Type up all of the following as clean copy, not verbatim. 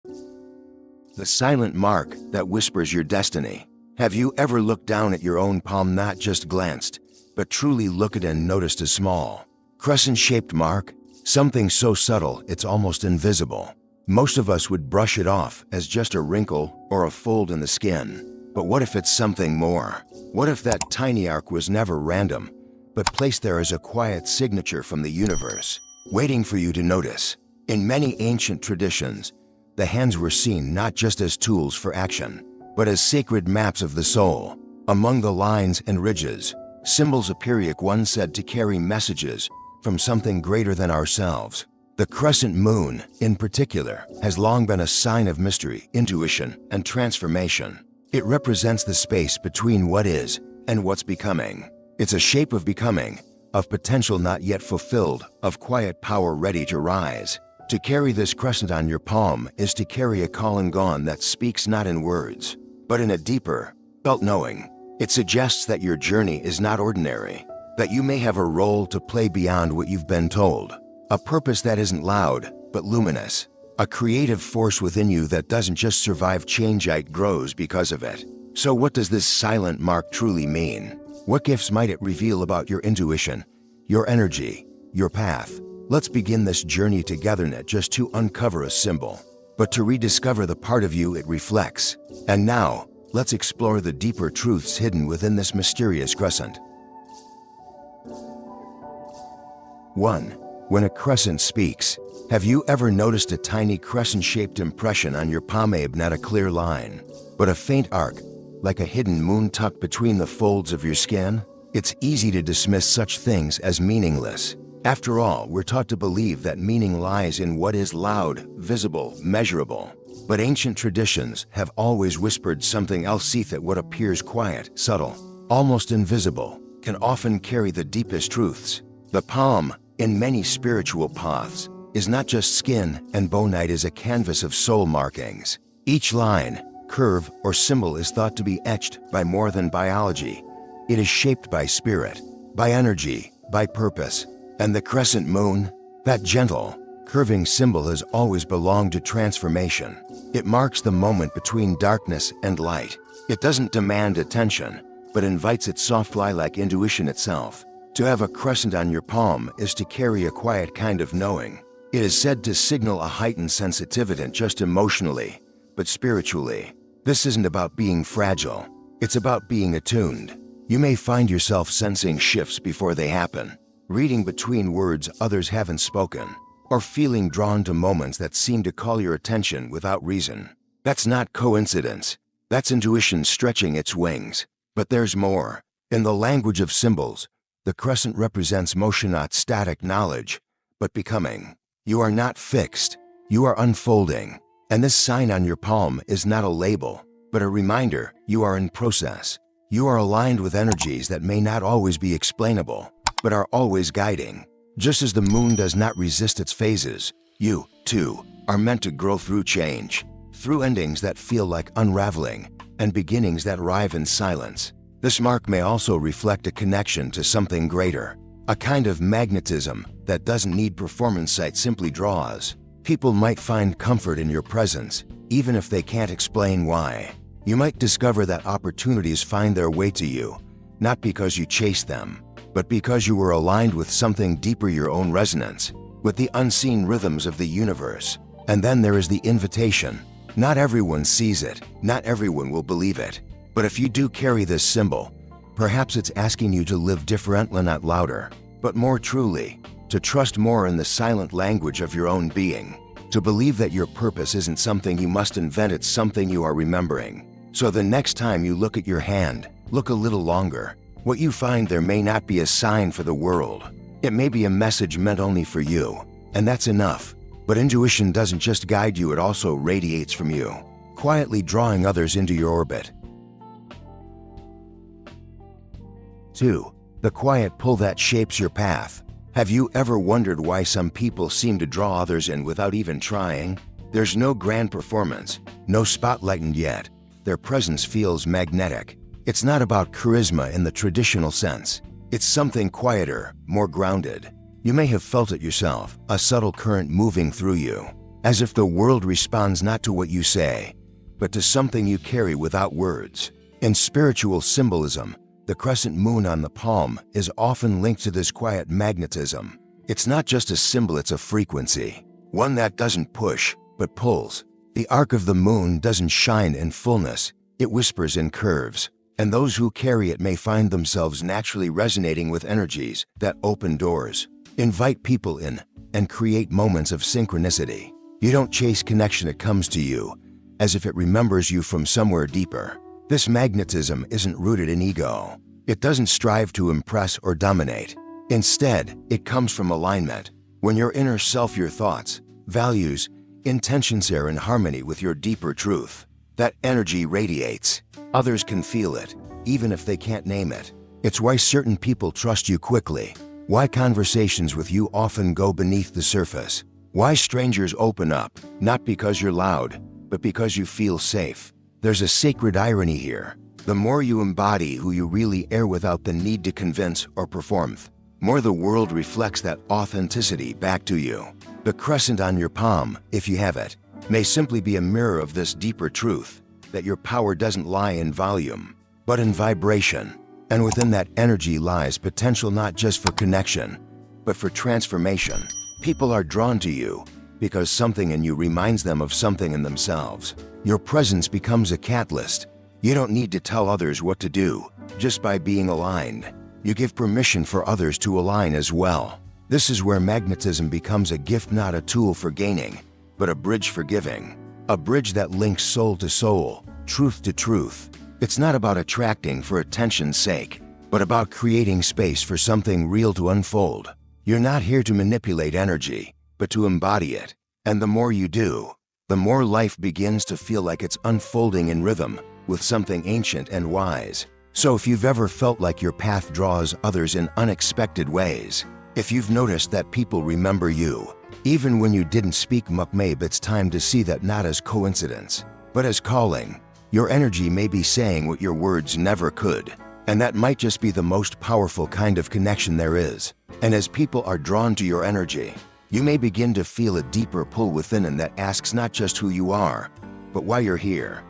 The silent mark that whispers your destiny. Have you ever looked down at your own palm, not just glanced, but truly looked at and noticed a small, crescent-shaped mark? Something so subtle it's almost invisible. Most of us would brush it off as just a wrinkle or a fold in the skin. But what if it's something more? What if that tiny arc was never random, but placed there as a quiet signature from the universe, waiting for you to notice? In many ancient traditions, the hands were seen not just as tools for action, but as sacred maps of the soul. Among the lines and ridges, symbols appear one said to carry messages from something greater than ourselves. The crescent moon, in particular, has long been a sign of mystery, intuition, and transformation. It represents the space between what is and what's becoming. It's a shape of becoming, of potential not yet fulfilled, of quiet power ready to rise. To carry this crescent on your palm is to carry a calling gone that speaks not in words, but in a deeper, felt knowing. It suggests that your journey is not ordinary, that you may have a role to play beyond what you've been told, a purpose that isn't loud, but luminous, a creative force within you that doesn't just survive change, it grows because of it. So what does this silent mark truly mean? What gifts might it reveal about your intuition, your energy, your path? Let's begin this journey together, not just to uncover a symbol, but to rediscover the part of you it reflects. And now, let's explore the deeper truths hidden within this mysterious crescent. 1. When a crescent speaks. Have you ever noticed a tiny crescent-shaped impression on your palm? Not a clear line, but a faint arc, like a hidden moon tucked between the folds of your skin? It's easy to dismiss such things as meaningless. After all, we're taught to believe that meaning lies in what is loud, visible, measurable. But ancient traditions have always whispered something else. See that what appears quiet, subtle, almost invisible, can often carry the deepest truths. The palm, in many spiritual paths, is not just skin and bone. It is a canvas of soul markings. Each line, curve, or symbol is thought to be etched by more than biology. It is shaped by spirit, by energy, by purpose. And the crescent moon, that gentle, curving symbol, has always belonged to transformation. It marks the moment between darkness and light. It doesn't demand attention, but invites its soft lilac intuition itself. To have a crescent on your palm is to carry a quiet kind of knowing. It is said to signal a heightened sensitivity, not just emotionally, but spiritually. This isn't about being fragile. It's about being attuned. You may find yourself sensing shifts before they happen, reading between words others haven't spoken, or feeling drawn to moments that seem to call your attention without reason. That's not coincidence. That's intuition stretching its wings. But there's more. In the language of symbols, the crescent represents motion, not static knowledge, but becoming. You are not fixed. You are unfolding. And this sign on your palm is not a label, but a reminder you are in process. You are aligned with energies that may not always be explainable, but are always guiding. Just as the moon does not resist its phases, you, too, are meant to grow through change, through endings that feel like unraveling, and beginnings that arrive in silence. This mark may also reflect a connection to something greater, a kind of magnetism that doesn't need performance, it simply draws. People might find comfort in your presence, even if they can't explain why. You might discover that opportunities find their way to you, not because you chased them, but because you were aligned with something deeper, your own resonance, with the unseen rhythms of the universe. And then there is the invitation. Not everyone sees it, not everyone will believe it. But if you do carry this symbol, perhaps it's asking you to live differently, not louder, but more truly, to trust more in the silent language of your own being, to believe that your purpose isn't something you must invent, it's something you are remembering. So the next time you look at your hand, look a little longer. What you find there may not be a sign for the world. It may be a message meant only for you, and that's enough. But intuition doesn't just guide you, it also radiates from you, quietly drawing others into your orbit. 2. The quiet pull that shapes your path. Have you ever wondered why some people seem to draw others in without even trying? There's no grand performance, no spotlight, and yet their presence feels magnetic. It's not about charisma in the traditional sense. It's something quieter, more grounded. You may have felt it yourself, a subtle current moving through you. as if the world responds not to what you say, but to something you carry without words. In spiritual symbolism, the crescent moon on the palm is often linked to this quiet magnetism. It's not just a symbol, it's a frequency, one that doesn't push, but pulls. The arc of the moon doesn't shine in fullness, it whispers in curves, and those who carry it may find themselves naturally resonating with energies that open doors, invite people in, and create moments of synchronicity. You don't chase connection, it comes to you, as if it remembers you from somewhere deeper. This magnetism isn't rooted in ego. It doesn't strive to impress or dominate. Instead, it comes from alignment. When your inner self, your thoughts, values, intentions are in harmony with your deeper truth, that energy radiates. Others can feel it, even if they can't name it. It's why certain people trust you quickly, why conversations with you often go beneath the surface, why strangers open up, not because you're loud, but because you feel safe. There's a sacred irony here. The more you embody who you really are without the need to convince or perform, more the world reflects that authenticity back to you. The crescent on your palm, if you have it, may simply be a mirror of this deeper truth, that your power doesn't lie in volume, but in vibration. And within that energy lies potential not just for connection, but for transformation. People are drawn to you because something in you reminds them of something in themselves. Your presence becomes a catalyst. You don't need to tell others what to do, just by being aligned. You give permission for others to align as well. This is where magnetism becomes a gift, not a tool for gaining, but a bridge for giving. A bridge that links soul to soul, truth to truth. It's not about attracting for attention's sake, but about creating space for something real to unfold. You're not here to manipulate energy, but to embody it. And the more you do, the more life begins to feel like it's unfolding in rhythm with something ancient and wise. So if you've ever felt like your path draws others in unexpected ways, if you've noticed that people remember you, even when you didn't speak much, maybe it's time to see that not as coincidence, but as calling. Your energy may be saying what your words never could, and that might just be the most powerful kind of connection there is. And as people are drawn to your energy, you may begin to feel a deeper pull within, and that asks not just who you are, but why you're here.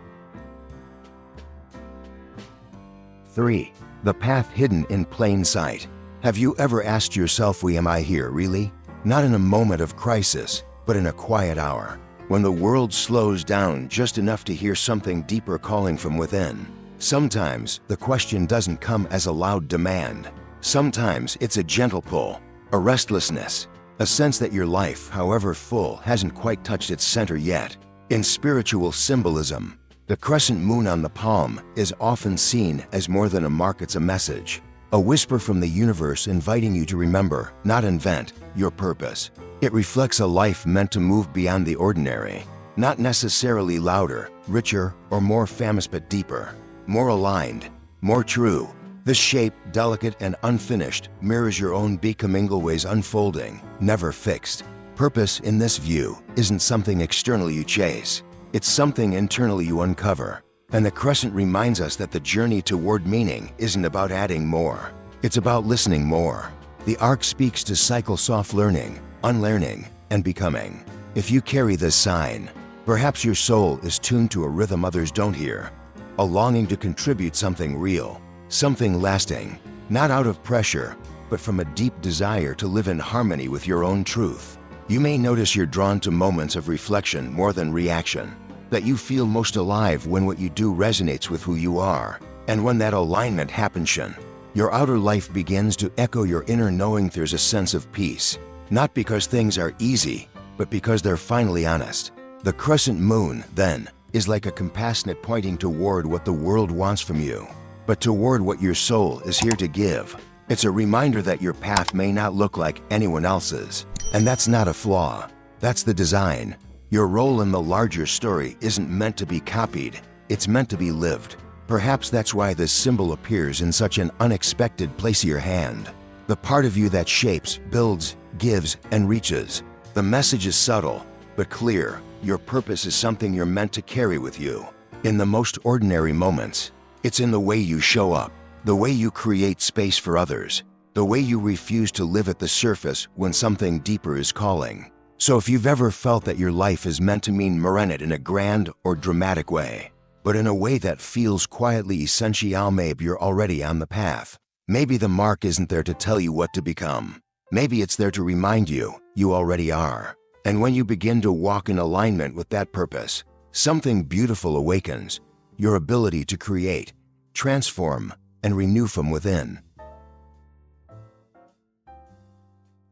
3. The path hidden in plain sight. Have you ever asked yourself, why am I here really? Not in a moment of crisis, but in a quiet hour, when the world slows down just enough to hear something deeper calling from within. Sometimes the question doesn't come as a loud demand. Sometimes it's a gentle pull, a restlessness, a sense that your life, however full, hasn't quite touched its center yet. In spiritual symbolism, the crescent moon on the palm is often seen as more than a mark, it's a message. A whisper from the universe inviting you to remember, not invent, your purpose. It reflects a life meant to move beyond the ordinary, not necessarily louder, richer, or more famous, but deeper, more aligned, more true. This shape, delicate and unfinished, mirrors your own becoming, always unfolding, never fixed. Purpose in this view isn't something external you chase. It's something internally you uncover. And the crescent reminds us that the journey toward meaning isn't about adding more. It's about listening more. The arc speaks to cycle soft learning, unlearning, and becoming. If you carry this sign, perhaps your soul is tuned to a rhythm others don't hear, a longing to contribute something real, something lasting, not out of pressure, but from a deep desire to live in harmony with your own truth. You may notice you're drawn to moments of reflection more than reaction, that you feel most alive when what you do resonates with who you are. And when that alignment happens, your outer life begins to echo your inner knowing. There's a sense of peace, not because things are easy, but because they're finally honest. The crescent moon, then, is like a compassionate pointing toward what the world wants from you, but toward what your soul is here to give. It's a reminder that your path may not look like anyone else's, and that's not a flaw. That's the design. Your role in the larger story isn't meant to be copied, it's meant to be lived. Perhaps that's why this symbol appears in such an unexpected place of your hand. The part of you that shapes, builds, gives, and reaches. The message is subtle, but clear. Your purpose is something you're meant to carry with you. In the most ordinary moments, it's in the way you show up, the way you create space for others, the way you refuse to live at the surface when something deeper is calling. So if you've ever felt that your life is meant to mean merit in a grand or dramatic way, but in a way that feels quietly essential, maybe you're already on the path. Maybe the mark isn't there to tell you what to become. Maybe it's there to remind you, you already are. And when you begin to walk in alignment with that purpose, something beautiful awakens, your ability to create, transform, and renew from within.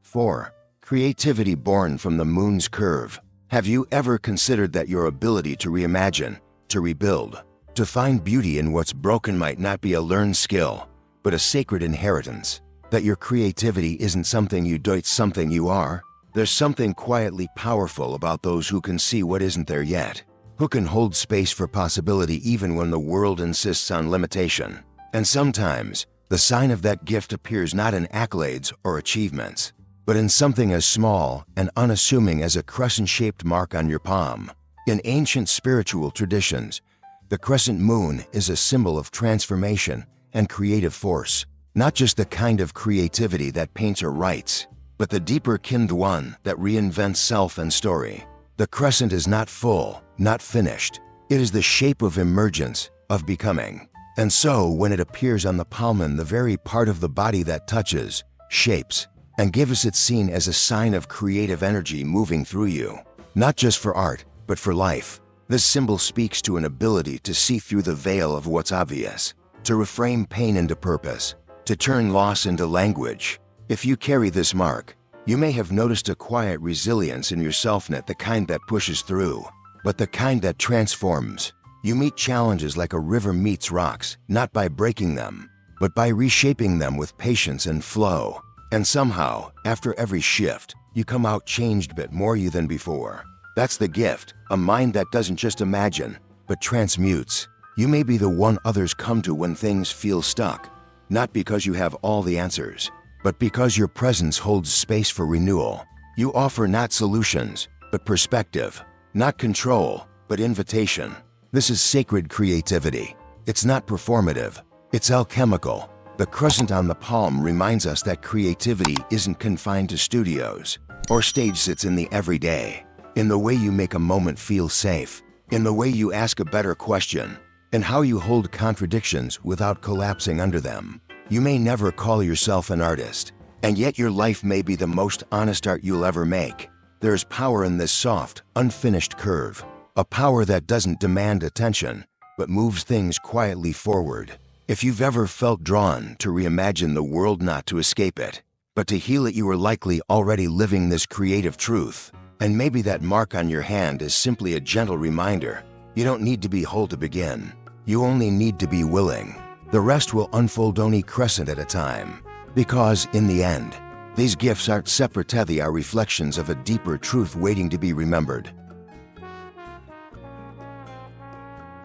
4. Creativity born from the moon's curve. Have you ever considered that your ability to reimagine, to rebuild, to find beauty in what's broken might not be a learned skill, but a sacred inheritance? That your creativity isn't something you do, it's something you are? There's something quietly powerful about those who can see what isn't there yet, who can hold space for possibility even when the world insists on limitation. And sometimes, the sign of that gift appears not in accolades or achievements, but in something as small and unassuming as a crescent-shaped mark on your palm. In ancient spiritual traditions, the crescent moon is a symbol of transformation and creative force, not just the kind of creativity that paints or writes, but the deeper kindred one that reinvents self and story. The crescent is not full, not finished. It is the shape of emergence, of becoming. And so, when it appears on the palm, the very part of the body that touches, shapes, and gives it seen as a sign of creative energy moving through you. Not just for art, but for life. This symbol speaks to an ability to see through the veil of what's obvious, to reframe pain into purpose, to turn loss into language. If you carry this mark, you may have noticed a quiet resilience in yourself, not the kind that pushes through, but the kind that transforms. You meet challenges like a river meets rocks, not by breaking them, but by reshaping them with patience and flow. And somehow, after every shift, you come out changed, bit more you than before. That's the gift, a mind that doesn't just imagine, but transmutes. You may be the one others come to when things feel stuck, not because you have all the answers, but because your presence holds space for renewal. You offer not solutions, but perspective, not control, but invitation. This is sacred creativity. It's not performative, it's alchemical. The crescent on the palm reminds us that creativity isn't confined to studios or stage sits in the everyday, in the way you make a moment feel safe, in the way you ask a better question, and how you hold contradictions without collapsing under them. You may never call yourself an artist, and yet your life may be the most honest art you'll ever make. There's power in this soft, unfinished curve, a power that doesn't demand attention, but moves things quietly forward. If you've ever felt drawn to reimagine the world, not to escape it, but to heal it, you are likely already living this creative truth. And maybe that mark on your hand is simply a gentle reminder. You don't need to be whole to begin. You only need to be willing. The rest will unfold only crescent at a time. Because, in the end, these gifts aren't separate, they are reflections of a deeper truth waiting to be remembered.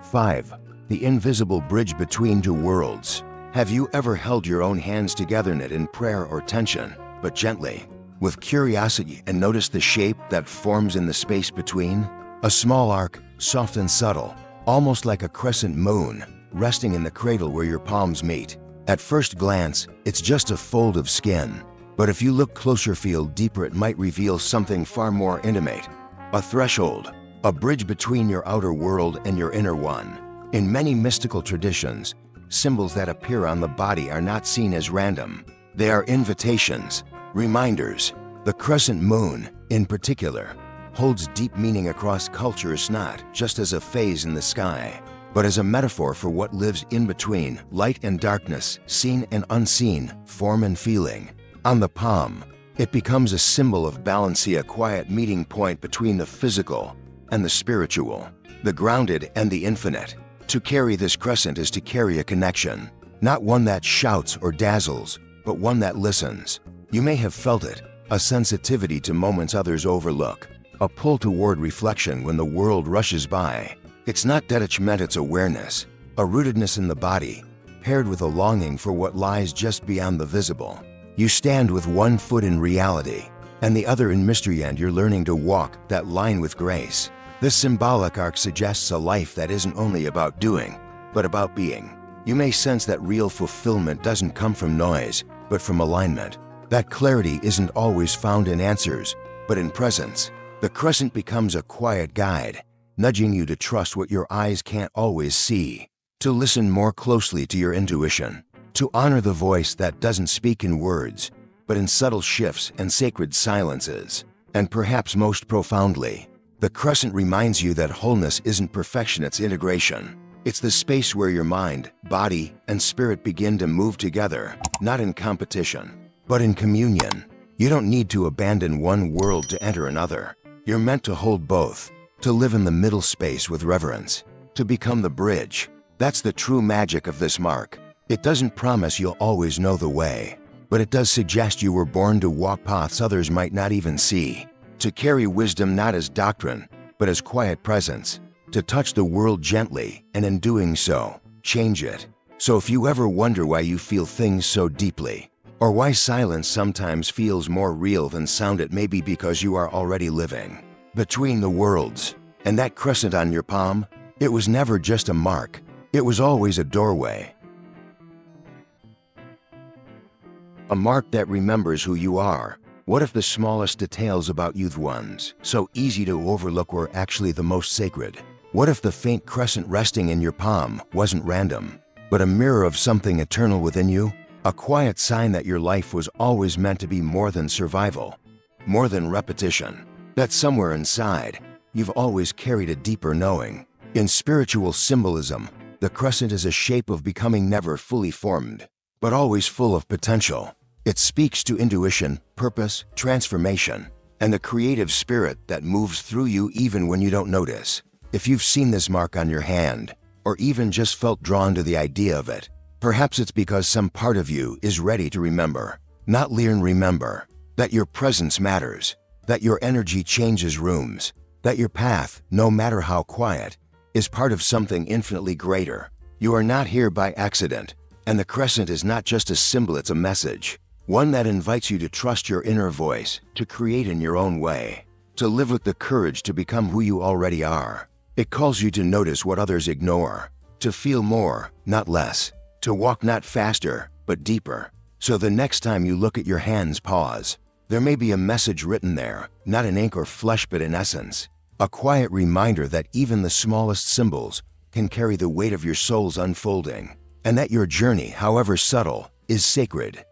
5. The invisible bridge between two worlds. Have you ever held your own hands together, not in prayer or tension, but gently, with curiosity, and noticed the shape that forms in the space between? A small arc, soft and subtle, almost like a crescent moon, resting in the cradle where your palms meet. At first glance, it's just a fold of skin. But if you look closer, feel deeper, it might reveal something far more intimate. A threshold, a bridge between your outer world and your inner one. In many mystical traditions, symbols that appear on the body are not seen as random. They are invitations, reminders. The crescent moon, in particular, holds deep meaning across cultures, not just as a phase in the sky, but as a metaphor for what lives in between, light and darkness, seen and unseen, form and feeling. On the palm, it becomes a symbol of balance, a quiet meeting point between the physical and the spiritual, the grounded and the infinite. To carry this crescent is to carry a connection, not one that shouts or dazzles, but one that listens. You may have felt it, a sensitivity to moments others overlook, a pull toward reflection when the world rushes by. It's not detachment, it's awareness, a rootedness in the body, paired with a longing for what lies just beyond the visible. You stand with one foot in reality, and the other in mystery, and you're learning to walk that line with grace. This symbolic arc suggests a life that isn't only about doing, but about being. You may sense that real fulfillment doesn't come from noise, but from alignment. That clarity isn't always found in answers, But in presence, the crescent becomes a quiet guide, nudging you to trust what your eyes can't always see, to listen more closely to your intuition, to honor the voice that doesn't speak in words, but in subtle shifts and sacred silences. And perhaps most profoundly, the crescent reminds you that wholeness isn't perfection, it's integration. It's the space where your mind, body, and spirit begin to move together, not in competition, but in communion. You don't need to abandon one world to enter another. You're meant to hold both, to live in the middle space with reverence, to become the bridge. That's the true magic of this mark. It doesn't promise you'll always know the way, but it does suggest you were born to walk paths others might not even see, to carry wisdom not as doctrine, but as quiet presence, to touch the world gently, and in doing so, change it. So if you ever wonder why you feel things so deeply, or why silence sometimes feels more real than sound, it may be because you are already living between the worlds. And that crescent on your palm, it was never just a mark, it was always a doorway. A mark that remembers who you are. What if the smallest details about you, the ones so easy to overlook, were actually the most sacred? What if the faint crescent resting in your palm wasn't random, but a mirror of something eternal within you? A quiet sign that your life was always meant to be more than survival, more than repetition. That somewhere inside, you've always carried a deeper knowing. In spiritual symbolism, the crescent is a shape of becoming, never fully formed, but always full of potential. It speaks to intuition, purpose, transformation, and the creative spirit that moves through you even when you don't notice. If you've seen this mark on your hand, or even just felt drawn to the idea of it, perhaps it's because some part of you is ready to remember. Not learn, remember that your presence matters, that your energy changes rooms, that your path, no matter how quiet, is part of something infinitely greater. You are not here by accident, and the crescent is not just a symbol, it's a message. One that invites you to trust your inner voice, to create in your own way, to live with the courage to become who you already are. It calls you to notice what others ignore, to feel more, not less, to walk not faster, but deeper. So the next time you look at your hands, pause. There may be a message written there, not in ink or flesh, but in essence. A quiet reminder that even the smallest symbols can carry the weight of your soul's unfolding, and that your journey, however subtle, is sacred.